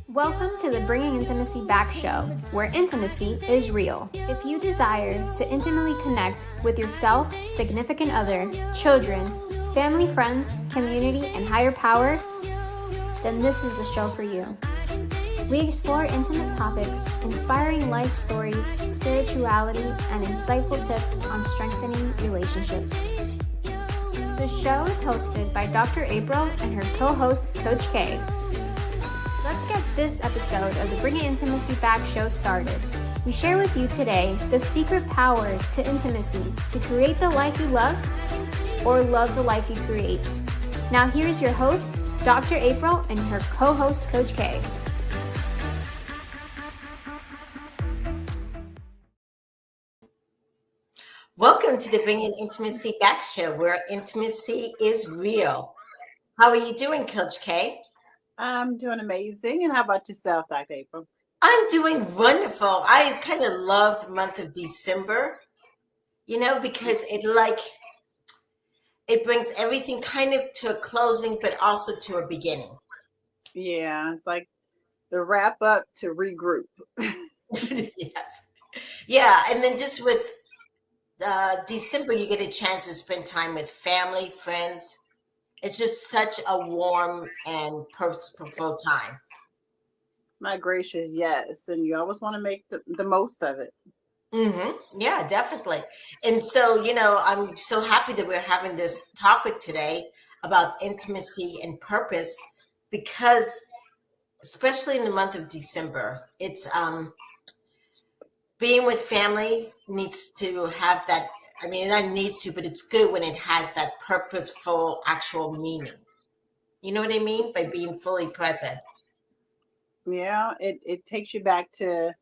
Welcome to the Bringing Intimacy Back show, where intimacy is real. If you desire to intimately connect with yourself, significant other, children, family, friends, community, and higher power, then this is the show for you. We explore intimate topics, inspiring life stories, spirituality, and insightful tips on strengthening relationships. The show is hosted by Dr. April and her co-host, Coach K. Let's get this episode of the Bringing Intimacy Back show started. We share with you today the secret power to intimacy to create the life you love or love the life you create. Now here's your host, Dr. April, and her co-host, Coach K. Welcome to the Bringing Intimacy Back show, where intimacy is real. How are you doing, Coach K? I'm doing amazing. And how about yourself, Dr. April? I'm doing wonderful. I kind of love the month of December, because it brings everything kind of to a closing, but also to a beginning. Yeah, it's like the wrap up to regroup. Yes. Yeah, and then just with December, you get a chance to spend time with family, friends. It's just such a warm and purposeful time. My gracious, yes. And you always want to make the most of it. Mm-hmm. Yeah, definitely. And so, I'm so happy that we're having this topic today about intimacy and purpose, because especially in the month of December, it's being with family needs to have that. I mean, not needs to, but it's good when it has that purposeful, actual meaning. You know what I mean? By being fully present. Yeah, it takes you back to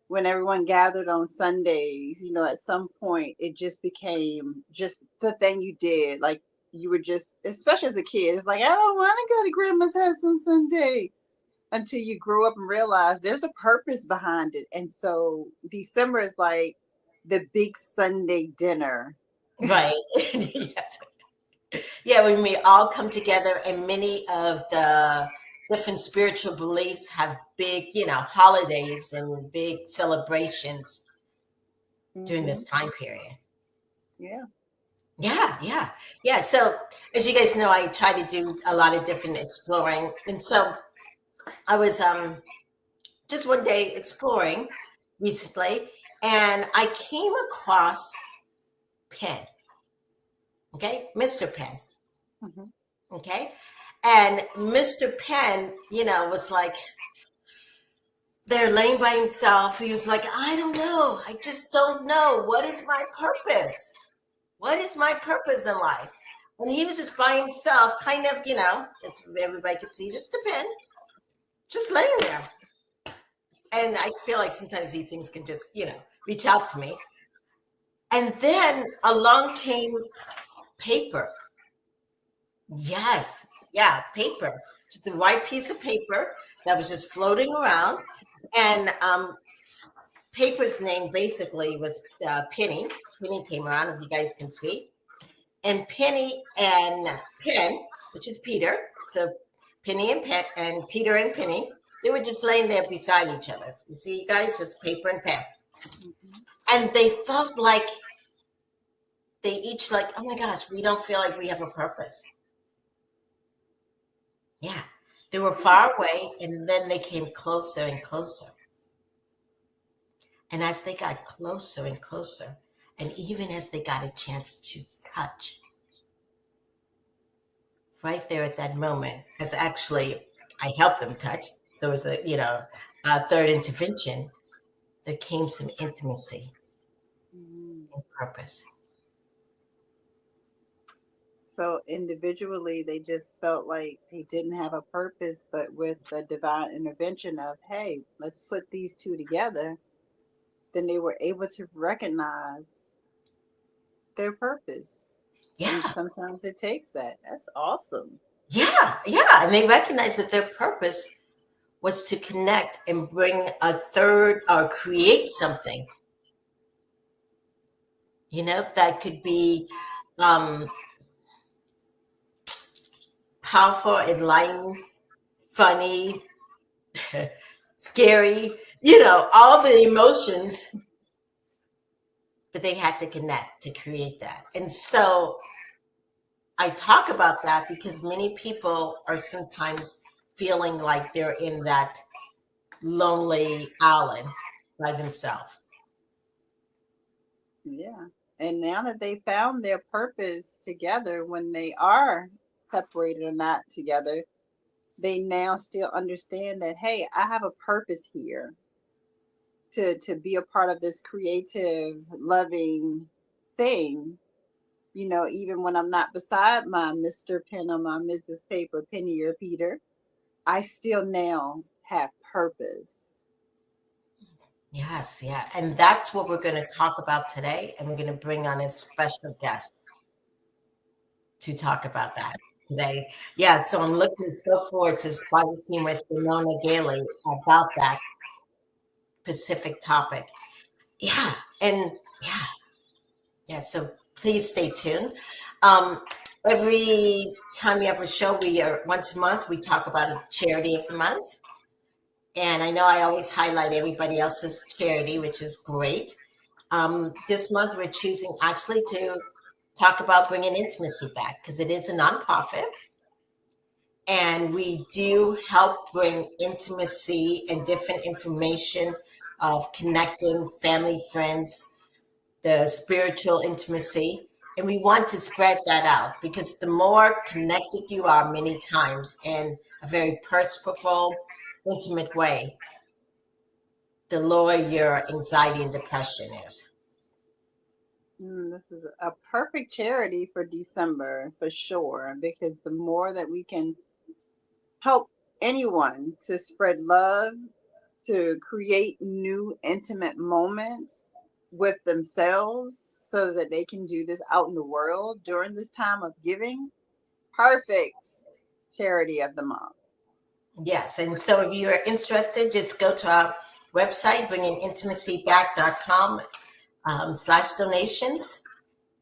when everyone gathered on Sundays. At some point, it just became just the thing you did. Like you were just, especially as a kid, it's like, I don't want to go to grandma's house on Sunday. Until you grow up and realize there's a purpose behind it. And so December is like the big Sunday dinner. Right. Yes. Yeah, when we all come together, and many of the different spiritual beliefs have big, holidays and big celebrations during this time period. Yeah. Yeah. So as you guys know, I try to do a lot of different exploring. And so I was just one day exploring recently, and I came across Penn. Okay, Mr. Penn. Mm-hmm. Okay. And Mr. Penn, was like there laying by himself. He was like, I don't know. I just don't know. What is my purpose? What is my purpose in life? And he was just by himself, kind of, it's, everybody could see, just a Penn, just laying there. And I feel like sometimes these things can just, reach out to me. And then along came paper. Yes. Yeah, paper. Just a white piece of paper that was just floating around. And paper's name basically was Penny. Penny came around, if you guys can see. And Penny and Penn, which is Peter. So Penny and Penn, and Peter and Penny, they were just laying there beside each other. You see, you guys, just paper and pen. And they felt like they each like, oh my gosh, we don't feel like we have a purpose. Yeah, they were far away, and then they came closer and closer. And as they got closer and closer, and even as they got a chance to touch, right there at that moment, as actually I helped them touch, so it was a third intervention, there came some intimacy and purpose. So individually, they just felt like they didn't have a purpose, but with the divine intervention of, hey, let's put these two together, then they were able to recognize their purpose. Yeah. And sometimes it takes that. That's awesome. Yeah. And they recognized that their purpose was to connect and bring a third or create something, that could be powerful, enlightened, funny, scary, all the emotions, but they had to connect to create that. And so I talk about that because many people are sometimes feeling like they're in that lonely island by themselves. Yeah. And now that they found their purpose together, when they are separated or not together, they now still understand that, hey, I have a purpose here to be a part of this creative, loving thing. Even when I'm not beside my Mr. Pen or my Mrs. Paper, Penny or Peter, I still now have purpose. Yes, yeah. And that's what we're going to talk about today. And we're going to bring on a special guest to talk about that today. Yeah, so I'm looking so forward to speaking with Ramona Galey about that specific topic. Yeah, and yeah, so please stay tuned. Um, every time we have a show, we are once a month, we talk about a charity of the month. And I know I always highlight everybody else's charity, which is great. This month, we're choosing actually to talk about bringing intimacy back because it is a nonprofit. And we do help bring intimacy and different information of connecting family, friends, the spiritual intimacy. And we want to spread that out because the more connected you are many times in a very purposeful, intimate way, the lower your anxiety and depression is. This is a perfect charity for December for sure, because the more that we can help anyone to spread love, to create new intimate moments with themselves so that they can do this out in the world during this time of giving, perfect charity of the month. Yes. And so if you are interested, just go to our website, bringingintimacyback.com /donations.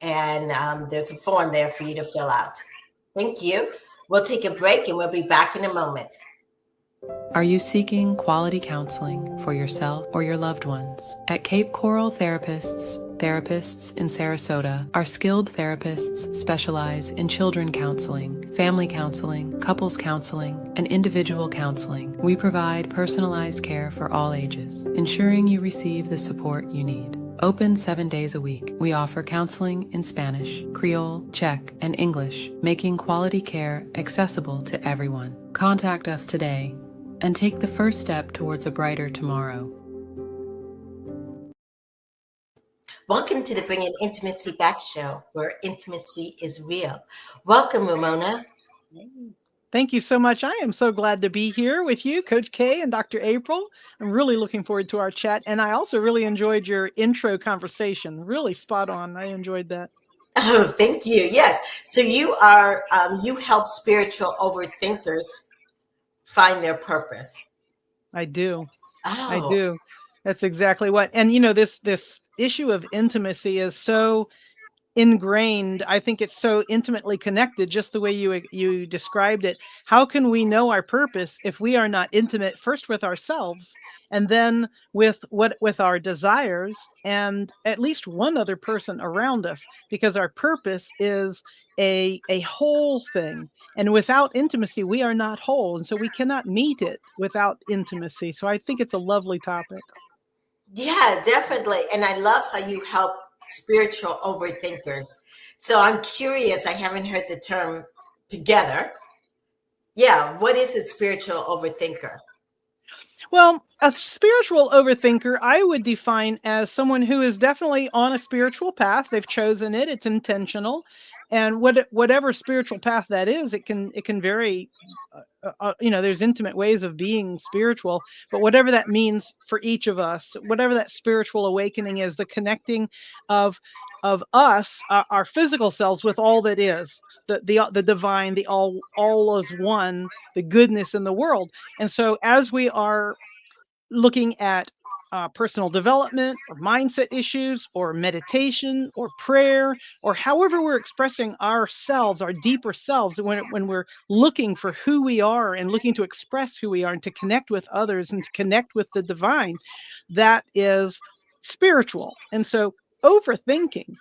And there's a form there for you to fill out. Thank you. We'll take a break and we'll be back in a moment. Are you seeking quality counseling for yourself or your loved ones? At Cape Coral Therapists in Sarasota, our skilled therapists specialize in children counseling, family counseling, couples counseling, and individual counseling. We provide personalized care for all ages, ensuring you receive the support you need. Open 7 days a week, we offer counseling in Spanish, Creole, Czech, and English, making quality care accessible to everyone. Contact us today and take the first step towards a brighter tomorrow. Welcome to the Bringing Intimacy Back show, where intimacy is real. Welcome, Ramona. Thank you so much. I am so glad to be here with you, Coach K and Dr. April. I'm really looking forward to our chat. And I also really enjoyed your intro conversation. Really spot on. I enjoyed that. Oh, thank you. Yes. So you are, you help spiritual overthinkers find their purpose. I do. Oh. I do. That's exactly what. And this issue of intimacy is so ingrained. I think it's so intimately connected, just the way you described it. How can we know our purpose if we are not intimate first with ourselves, and then with our desires, and at least one other person around us? Because our purpose is a whole thing, and without intimacy, we are not whole, and so we cannot meet it without intimacy. So I think it's a lovely topic. Yeah, definitely. And I love how you help spiritual overthinkers. So I'm curious, I haven't heard the term together. Yeah, what is a spiritual overthinker? Well, a spiritual overthinker, I would define as someone who is definitely on a spiritual path. They've chosen it; it's intentional, and whatever spiritual path that is, it can vary. There's intimate ways of being spiritual, but whatever that means for each of us, whatever that spiritual awakening is, the connecting of us, our physical selves, with all that is, the divine, the all is one, the goodness in the world. And so as we are looking at personal development or mindset issues or meditation or prayer or however we're expressing ourselves, our deeper selves, when we're looking for who we are and looking to express who we are and to connect with others and to connect with the divine, that is spiritual. And so overthinking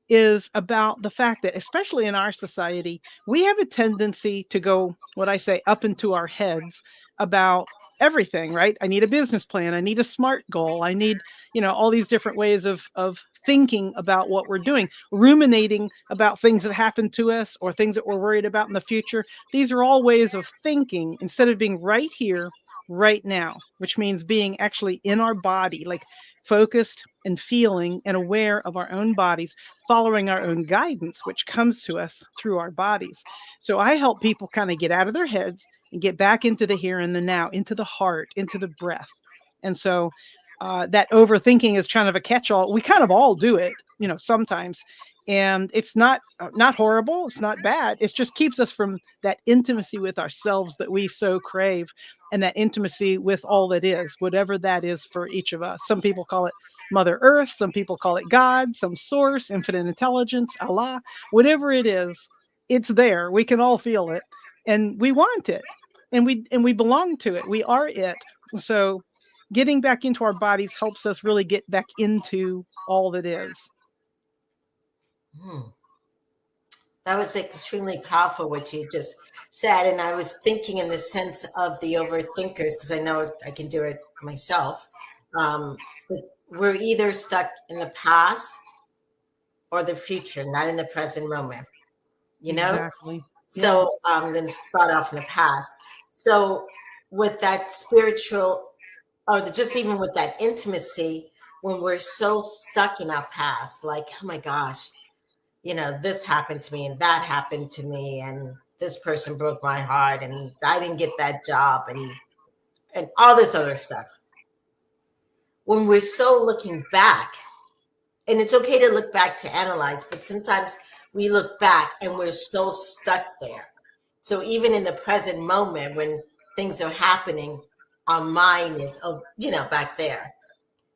is about the fact that, especially in our society, we have a tendency to go, what I say, up into our heads about everything, right? I need a business plan. I need a SMART goal. I need, all these different ways of thinking about what we're doing, ruminating about things that happen to us or things that we're worried about in the future. These are all ways of thinking instead of being right here, right now, which means being actually in our body, like focused and feeling and aware of our own bodies, following our own guidance, which comes to us through our bodies. So I help people kind of get out of their heads and get back into the here and the now, into the heart, into the breath. And so that overthinking is kind of a catch-all. We kind of all do it, sometimes. And it's not horrible. It's not bad. It just keeps us from that intimacy with ourselves that we so crave, and that intimacy with all that is, whatever that is for each of us. Some people call it Mother Earth, some people call it God, some source, infinite intelligence, Allah, whatever it is, it's there. We can all feel it, and we want it, and we belong to it. We are it. So getting back into our bodies helps us really get back into all that is. Hmm. That was extremely powerful what you just said. And I was thinking in the sense of the overthinkers, because I know I can do it myself. We're either stuck in the past or the future, not in the present moment, Exactly. Yeah. So then start off in the past. So with that spiritual, or just even with that intimacy, when we're so stuck in our past, like, oh my gosh, this happened to me and that happened to me, and this person broke my heart and I didn't get that job, and all this other stuff. When we're so looking back, and it's okay to look back to analyze, but sometimes we look back and we're so stuck there. So even in the present moment when things are happening, our mind is, back there.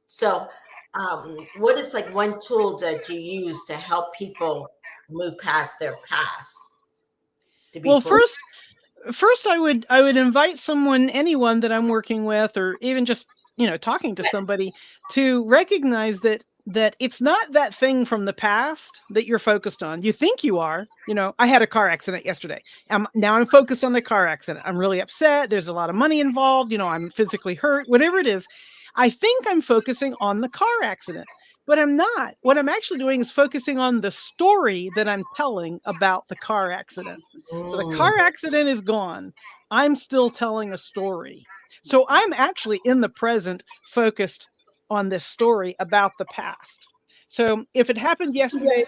So what is like one tool that you use to help people move past their past to be Well, fully? first I would invite anyone that I'm working with, or even just talking to somebody, to recognize that it's not that thing from the past that you're focused on. You think you are. I had a car accident yesterday. Now I'm focused on the car accident. I'm really upset. There's a lot of money involved. I'm physically hurt. Whatever it is, I think I'm focusing on the car accident. But I'm not. What I'm actually doing is focusing on the story that I'm telling about the car accident. So the Mm, car accident is gone. I'm still telling a story. So I'm actually in the present, focused on this story about the past. So if it happened yesterday,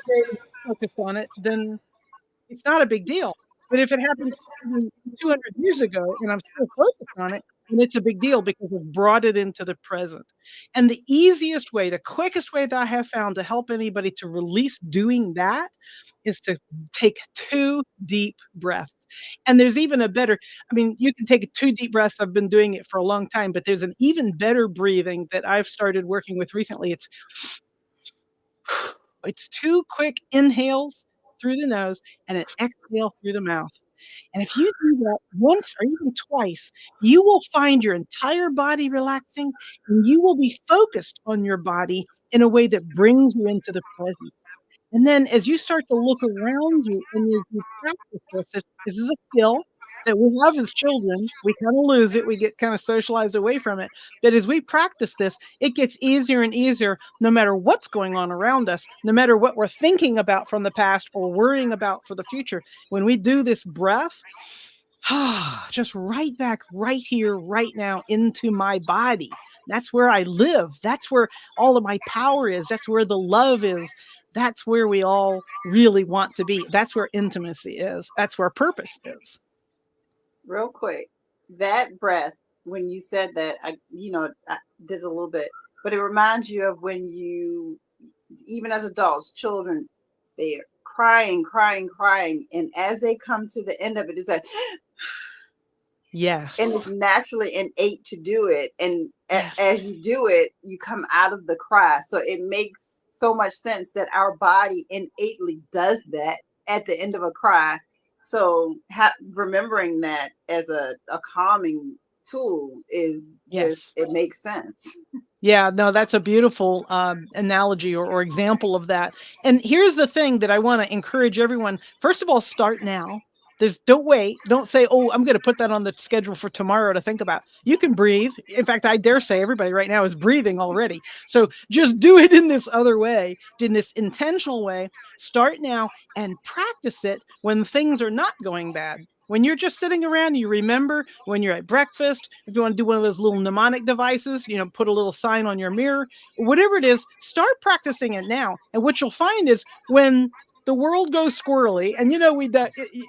focused on it, then it's not a big deal. But if it happened 200 years ago and I'm still focused on it, then it's a big deal because it brought it into the present. And the easiest way, the quickest way that I have found to help anybody to release doing that is to take 2 deep breaths. And there's even a better, you can take 2 deep breaths. I've been doing it for a long time, but there's an even better breathing that I've started working with recently. It's 2 quick inhales through the nose and an exhale through the mouth. And if you do that once or even twice, you will find your entire body relaxing, and you will be focused on your body in a way that brings you into the present. And then as you start to look around you and as you practice this is a skill that we have as children. We kind of lose it. We get kind of socialized away from it. But as we practice this, it gets easier and easier no matter what's going on around us, no matter what we're thinking about from the past or worrying about for the future. When we do this breath, just right back right here, right now into my body. That's where I live. That's where all of my power is. That's where the love is. That's where we all really want to be. That's where intimacy is. That's where purpose is. Real quick, that breath, when you said that, I did a little bit, but it reminds you of when you, even as adults, children, they're crying, crying, crying. And as they come to the end of it, it's like, and it's Yes. naturally innate to do it. And Yes. as you do it, you come out of the cry. So it makes so much sense that our body innately does that at the end of a cry. So remembering that as a calming tool is just, Yes. it makes sense. Yeah, no, that's a beautiful analogy or example of that. And here's the thing that I want to encourage everyone. First of all, start now. Don't wait. Don't say, "Oh, I'm going to put that on the schedule for tomorrow to think about." You can breathe. In fact, I dare say everybody right now is breathing already. So just do it in this other way, in this intentional way. Start now and practice it when things are not going bad. When you're just sitting around, you remember when you're at breakfast, if you want to do one of those little mnemonic devices, put a little sign on your mirror, whatever it is, start practicing it now. And what you'll find is when the world goes squirrely, and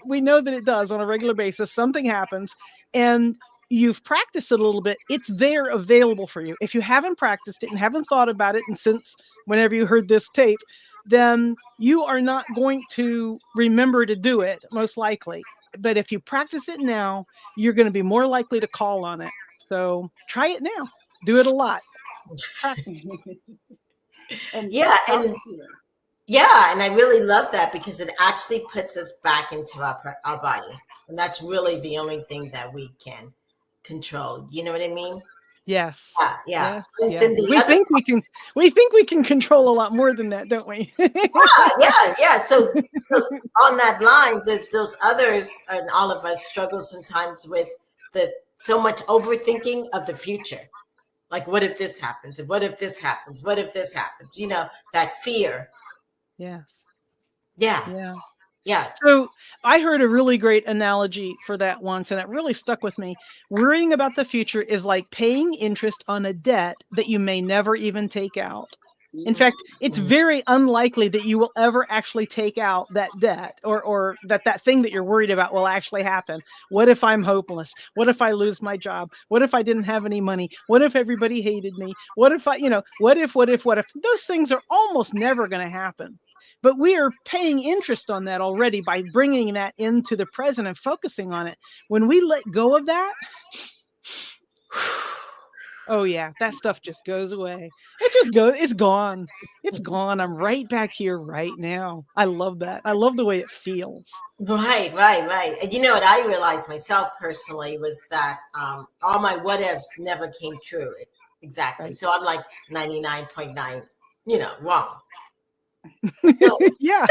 we know that it does on a regular basis, something happens, and you've practiced it a little bit, it's there available for you. If you haven't practiced it and haven't thought about it, and since whenever you heard this tape, then you are not going to remember to do it, most likely. But if you practice it now, you're going to be more likely to call on it. So try it now. Do it a lot. Practice. And Yeah, some, and yeah, and I really love that because it actually puts us back into our body, and that's really the only thing that we can control. You know what I mean? Yes. Yeah, yeah. Yes. And Yes. then the We other, think we can control a lot more than that, don't we? yeah, yeah. So on that line, there's those others, and all of us struggle sometimes with the so much overthinking of the future. Like, what if this happens? And what if this happens? What if this happens? That fear. Yes. Yeah. Yeah. Yes. So I heard a really great analogy for that once, and it really stuck with me. Worrying about the future is like paying interest on a debt that you may never even take out. In fact, it's Mhm. very unlikely that you will ever actually take out that debt, or that thing that you're worried about will actually happen. What if I'm hopeless? What if I lose my job? What if I didn't have any money? What if everybody hated me? What if what if? Those things are almost never going to happen. But we are paying interest on that already by bringing that into the present and focusing on it. When we let go of that, oh yeah, that stuff just goes away. It just goes, it's gone. It's gone. I'm right back here right now. I love that. I love the way it feels. Right, right, right. And you know what I realized myself personally was that all my what ifs never came true. Exactly. Right. So I'm like 99.9, wrong. So, Yeah,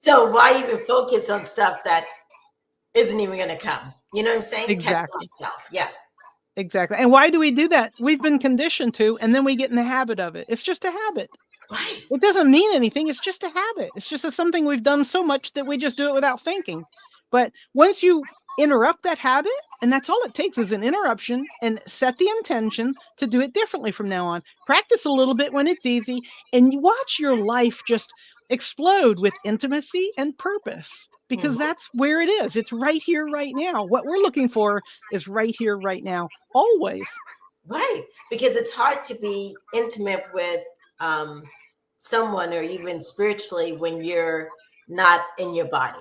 so why even focus on stuff that isn't even going to come? You know what I'm saying? Catching exactly. myself. Yeah. Exactly. And why do we do that? We've been conditioned to, and then we get in the habit of it. It's just a habit. Right. It doesn't mean anything. It's just a habit. It's just something we've done so much that we just do it without thinking. But once you interrupt that habit, and that's all it takes is an interruption, and set the intention to do it differently from now on. Practice a little bit when it's easy, and you watch your life just explode with intimacy and purpose, because Mhm. that's where it is. It's right here, right now. What we're looking for is right here, right now, always. Right. Because it's hard to be intimate with um, someone or even spiritually when you're not in your body,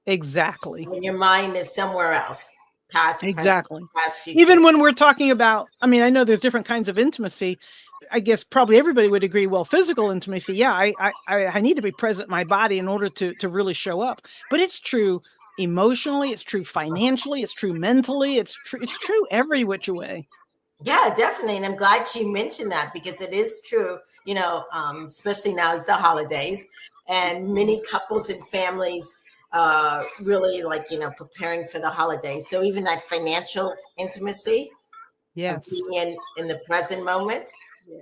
Exactly. when your mind is somewhere else, past, present, Exactly. past, future. Even when we're talking about, I mean, I know there's different kinds of intimacy. I guess probably everybody would agree. Well, physical intimacy, yeah, I need to be present in my body in order to really show up. But it's true emotionally, it's true financially, it's true mentally, it's true every which way. Yeah, definitely. And I'm glad you mentioned that because it is true, especially now it's the holidays and many couples and families really like, preparing for the holidays. So even that financial intimacy of Yes. being in the present moment. yeah.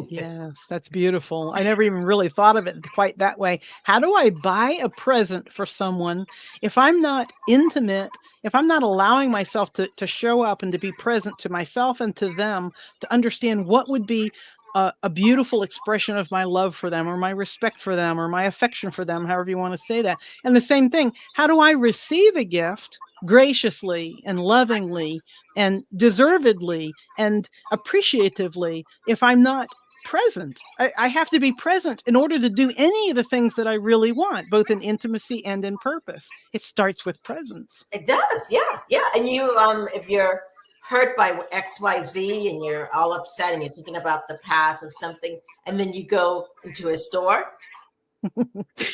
Yes, that's beautiful. I never even really thought of it quite that way. How do I buy a present for someone if I'm not intimate, if I'm not allowing myself to show up and to be present to myself and to them, to understand what would be a beautiful expression of my love for them or my respect for them or my affection for them, however you want to say that. And the same thing, how do I receive a gift graciously and lovingly and deservedly and appreciatively if I'm not present. I have to be present in order to do any of the things that I really want, both in intimacy and in purpose. It starts with presence. It does, yeah, yeah. And you, if you're hurt by XYZ and you're all upset and you're thinking about the past of something, and then you go into a store,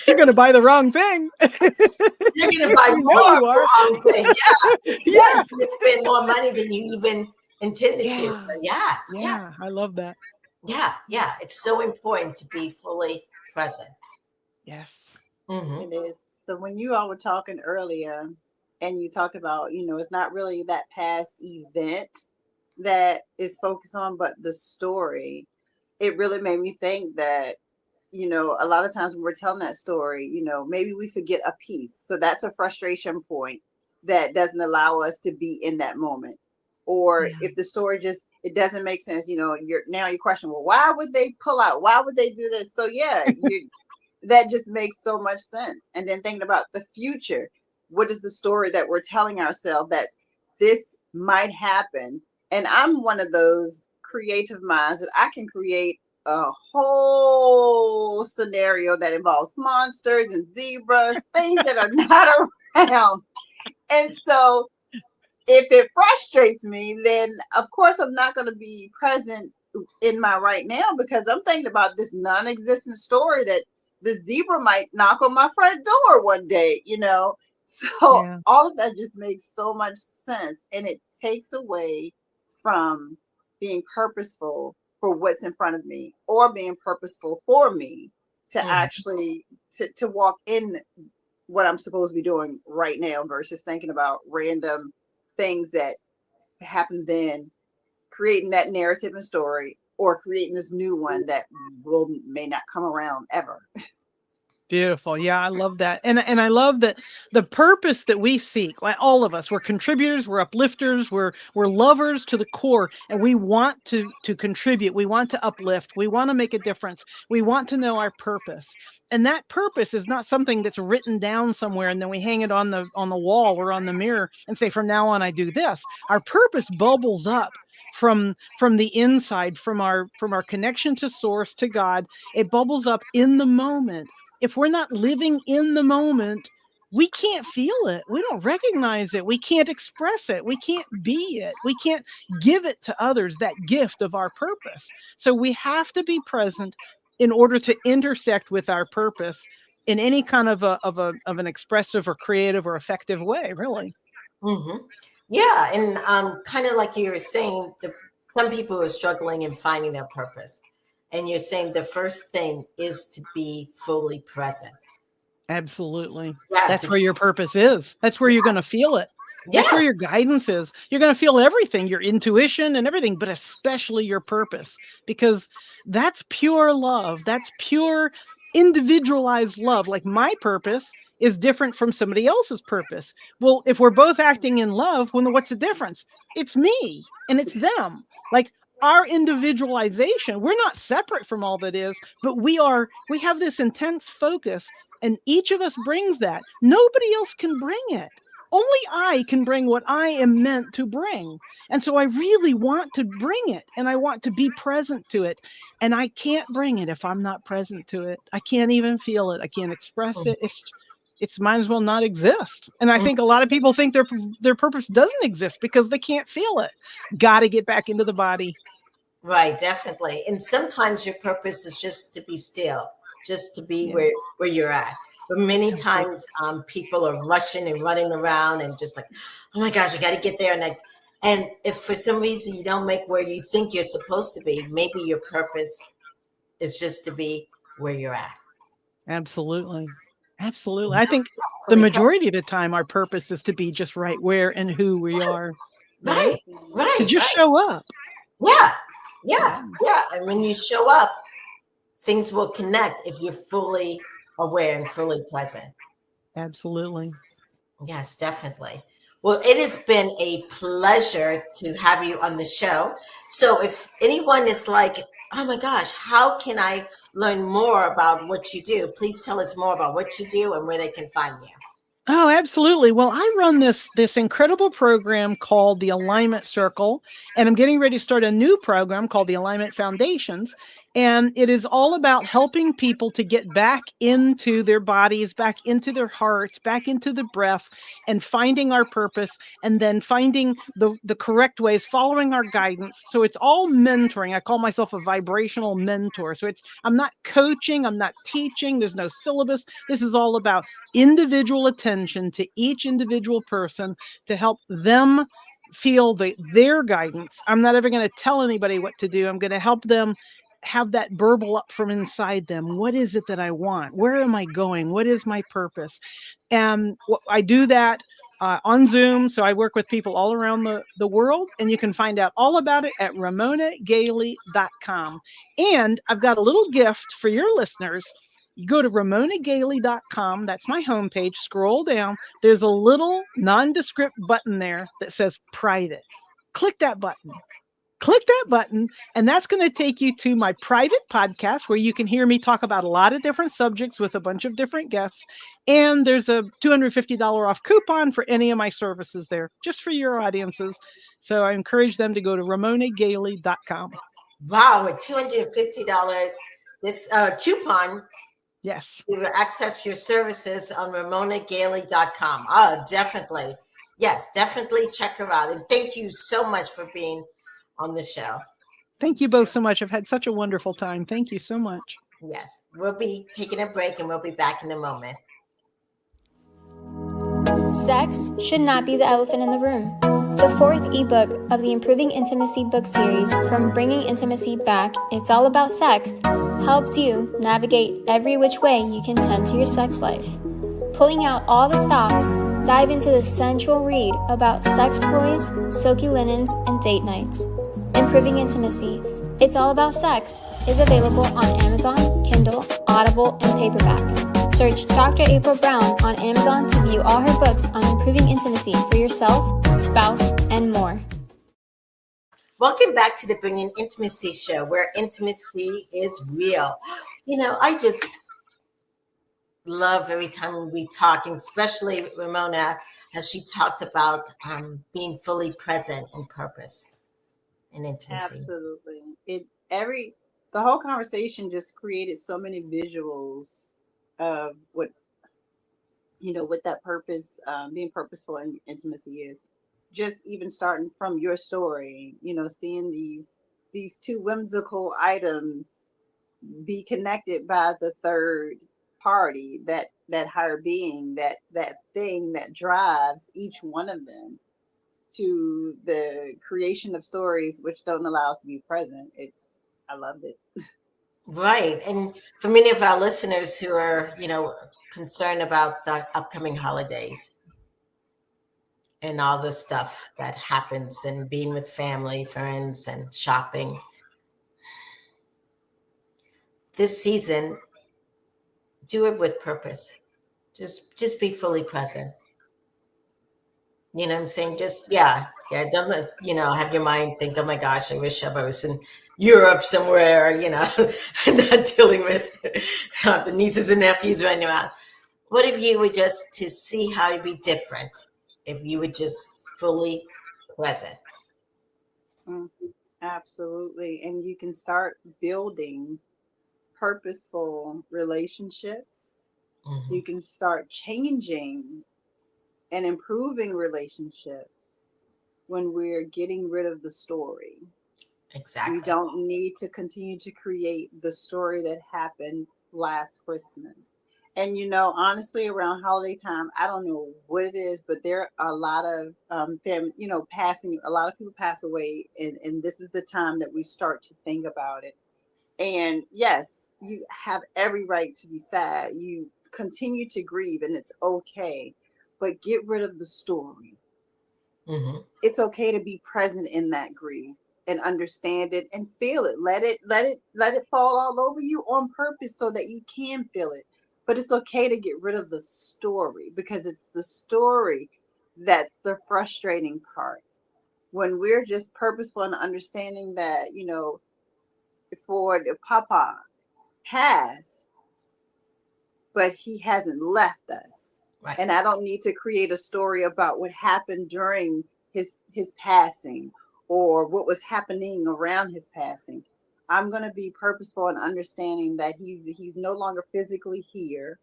You're going to buy the wrong thing. you're going to buy You know more you of are. the wrong thing. Yeah, Yeah. you're going to spend more money than you even intended to. Yeah. So yes, Yeah, yes, I love that. yeah, yeah. It's so important to be fully present. Yes. Hmm. It is. So when you all were talking earlier and you talked about, it's not really that past event that is focused on, but the story, it really made me think that, a lot of times when we're telling that story, maybe we forget a piece. So that's a frustration point that doesn't allow us to be in that moment. Or Yeah. if the story it doesn't make sense, you're questioning, well, why would they pull out? Why would they do this? So yeah, that just makes so much sense. And then thinking about the future, what is the story that we're telling ourselves that this might happen? And I'm one of those creative minds that I can create a whole scenario that involves monsters and zebras, things that are not around. And so if it frustrates me, then of course I'm not going to be present in my right now, because I'm thinking about this non-existent story that the zebra might knock on my front door one day, So Yeah. all of that just makes so much sense. And it takes away from being purposeful for what's in front of me, or being purposeful for me to Mhm. actually to walk in what I'm supposed to be doing right now, versus thinking about random things that happen then, creating that narrative and story, or creating this new one that may not come around ever. Beautiful. Yeah, I love that. And I love that the purpose that we seek, like all of us, we're contributors, we're uplifters, we're lovers to the core, and we want to contribute, we want to uplift, we want to make a difference. We want to know our purpose. And that purpose is not something that's written down somewhere and then we hang it on the wall or on the mirror and say, from now on I do this. Our purpose bubbles up from the inside, from our connection to source, to God. It bubbles up in the moment. If we're not living in the moment, we can't feel it. We don't recognize it. We can't express it. We can't be it. We can't give it to others, that gift of our purpose. So we have to be present in order to intersect with our purpose in any kind of an expressive or creative or effective way, really. Hmm. Yeah, and kind of like you were saying, some people are struggling in finding their purpose, and you're saying the first thing is to be fully present. Absolutely. Yeah, That's where your purpose is. That's where you're going to feel it. That's where yes. your guidance is. You're going to feel everything, your intuition and everything, but especially your purpose, because that's pure love. That's pure individualized love. Like my purpose is different from somebody else's purpose. Well, if we're both acting in love, well, then what's the difference? It's me and it's them. Like our individualization, we're not separate from all that is, but we have this intense focus, and each of us brings that. Nobody else can bring it. Only I can bring what I am meant to bring. And so I really want to bring it, and I want to be present to it. And I can't bring it if I'm not present to it. I can't even feel it. I can't express it. It's might as well not exist. And I think a lot of people think their purpose doesn't exist because they can't feel it. Got to get back into the body. Right, definitely. And sometimes your purpose is just to be still, just to be Yeah, where you're at. But many absolutely. times people are rushing and running around and just like, oh my gosh, I got to get there. And if for some reason you don't make where you think you're supposed to be, maybe your purpose is just to be where you're at. Absolutely. Absolutely. I think the Fully majority of the time our purpose is to be just right where and who we are, right? right, To right, just right. show up. Yeah, yeah, Yeah, yeah. And when you show up, things will connect if you're fully aware and fully present. absolutely. Yes, definitely. Well, it has been a pleasure to have you on the show. So, if anyone is like, oh my gosh, how can I learn more about what you do? Please tell us more about what you do and where they can find you. Oh, absolutely. Well, I run this incredible program called the Alignment Circle, and I'm getting ready to start a new program called the Alignment Foundations. And it is all about helping people to get back into their bodies, back into their hearts, back into the breath, and finding our purpose, and then finding the correct ways, following our guidance. So it's all mentoring. I call myself a vibrational mentor. So I'm not coaching, I'm not teaching, there's no syllabus. This is all about individual attention to each individual person to help them feel their guidance. I'm not ever going to tell anybody what to do. I'm going to help them have that burble up from inside them. What is it that I want? Where am I going? What is my purpose? And I do that on Zoom. So I work with people all around the world, and you can find out all about it at ramonagaley.com. And I've got a little gift for your listeners. You go to ramonagaley.com. That's my homepage. Scroll down. There's a little nondescript button there that says private. Click that button. And that's going to take you to my private podcast where you can hear me talk about a lot of different subjects with a bunch of different guests. And there's a $250 off coupon for any of my services there, just for your audiences. So I encourage them to go to ramonagaley.com. Wow, a $250 coupon. Yes. You access your services on ramonagaley.com. Oh, definitely. Yes, definitely check her out. And thank you so much for being on the show. Thank you both so much. I've had such a wonderful time. Thank you so much. Yes, we'll be taking a break and we'll be back in a moment. Sex should not be the elephant in the room. The fourth ebook of the Improving Intimacy book series, From Bringing Intimacy Back, It's All About Sex, helps you navigate every which way you can tend to your sex life. Pulling out all the stops, dive into the sensual read about sex toys, silky linens, and date nights. Improving Intimacy, It's All About Sex is available on Amazon, Kindle, Audible, and paperback. Search Dr. April Brown on Amazon to view all her books on improving intimacy for yourself, spouse, and more. Welcome back to the Bringing Intimacy show, where intimacy is real. You know, I just love every time we talk, and especially Ramona, as she talked about being fully present in purpose and intimacy. Absolutely. The whole conversation just created so many visuals of what that purpose, being purposeful in intimacy is. Just even starting from your story, seeing these two whimsical items be connected by the third party, that higher being, that thing that drives each one of them to the creation of stories which don't allow us to be present. I loved it. Right. And for many of our listeners who are, concerned about the upcoming holidays and all the stuff that happens and being with family, friends, and shopping. This season, do it with purpose. Just be fully present. You know what I'm saying? Don't let, have your mind think, oh my gosh, I wish I was in Europe somewhere, not dealing with the nieces and nephews running around. What if you were just to see how it'd be different if you were just fully present? Absolutely. And you can start building purposeful relationships. Mm-hmm. You can start changing and improving relationships when we're getting rid of the story. Exactly. We don't need to continue to create the story that happened last Christmas. And, honestly, around holiday time, I don't know what it is, but there are a lot of family, passing, a lot of people pass away. And this is the time that we start to think about it. And yes, you have every right to be sad. You continue to grieve, and it's okay. But get rid of the story. Mm-hmm. It's okay to be present in that grief and understand it and feel it. Let it fall all over you on purpose so that you can feel it. But it's okay to get rid of the story, because it's the story that's the frustrating part. When we're just purposeful in understanding that, for the Papa has, but he hasn't left us. Right. And I don't need to create a story about what happened during his passing or what was happening around his passing. I'm going to be purposeful in understanding that he's no longer physically here.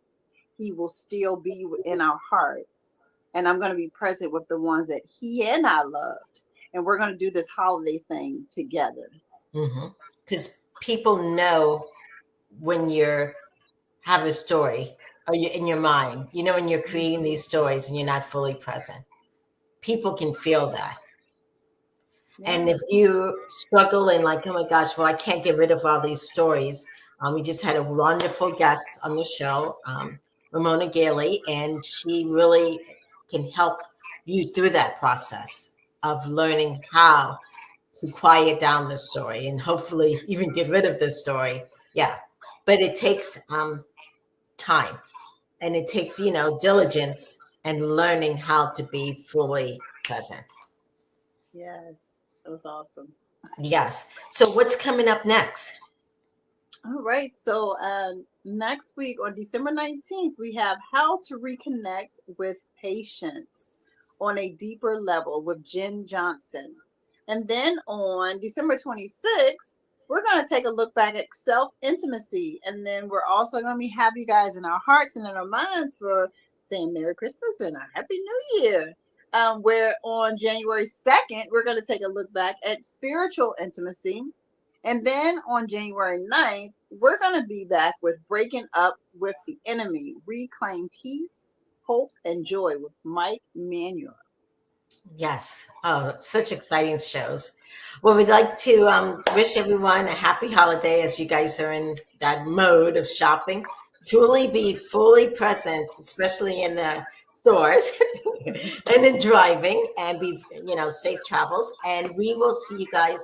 He will still be in our hearts. And I'm going to be present with the ones that he and I loved. And we're going to do this holiday thing together. Because people know when you have a story or you in your mind, you know, when you're creating these stories and you're not fully present. People can feel that. Yeah. And if you struggle and like, oh my gosh, well, I can't get rid of all these stories. We just had a wonderful guest on the show, Ramona Galey, and she really can help you through that process of learning how to quiet down the story and hopefully even get rid of the story. Yeah. But it takes time, and it takes, you know, diligence and learning how to be fully present. Yes. That was awesome. Yes. So what's coming up next? All right. So next week on December 19th, we have How to Reconnect with Patience on a Deeper Level with Jen Johnson. And then on December 26th, we're going to take a look back at self-intimacy. And then we're also going to have you guys in our hearts and in our minds for saying Merry Christmas and a Happy New Year. Where on January 2nd, we're going to take a look back at spiritual intimacy. And then on January 9th, we're going to be back with Breaking Up with the Enemy, Reclaim Peace, Hope, and Joy with Mike Manuel. Yes. Oh, such exciting shows. Well, we'd like to wish everyone a happy holiday as you guys are in that mode of shopping. Truly be fully present, especially in the stores and in driving, and be, you know, safe travels. And we will see you guys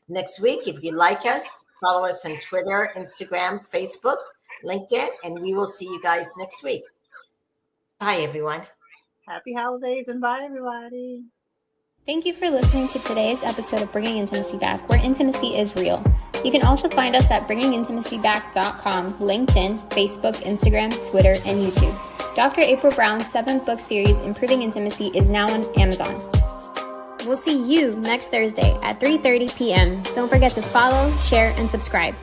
next week. If you like us, follow us on Twitter, Instagram, Facebook, LinkedIn, and we will see you guys next week. Bye, everyone. Happy holidays and bye, everybody. Thank you for listening to today's episode of Bringing Intimacy Back, where intimacy is real. You can also find us at bringingintimacyback.com, LinkedIn, Facebook, Instagram, Twitter, and YouTube. Dr. April Brown's 7-book series, Improving Intimacy, is now on Amazon. We'll see you next Thursday at 3:30 p.m. Don't forget to follow, share, and subscribe.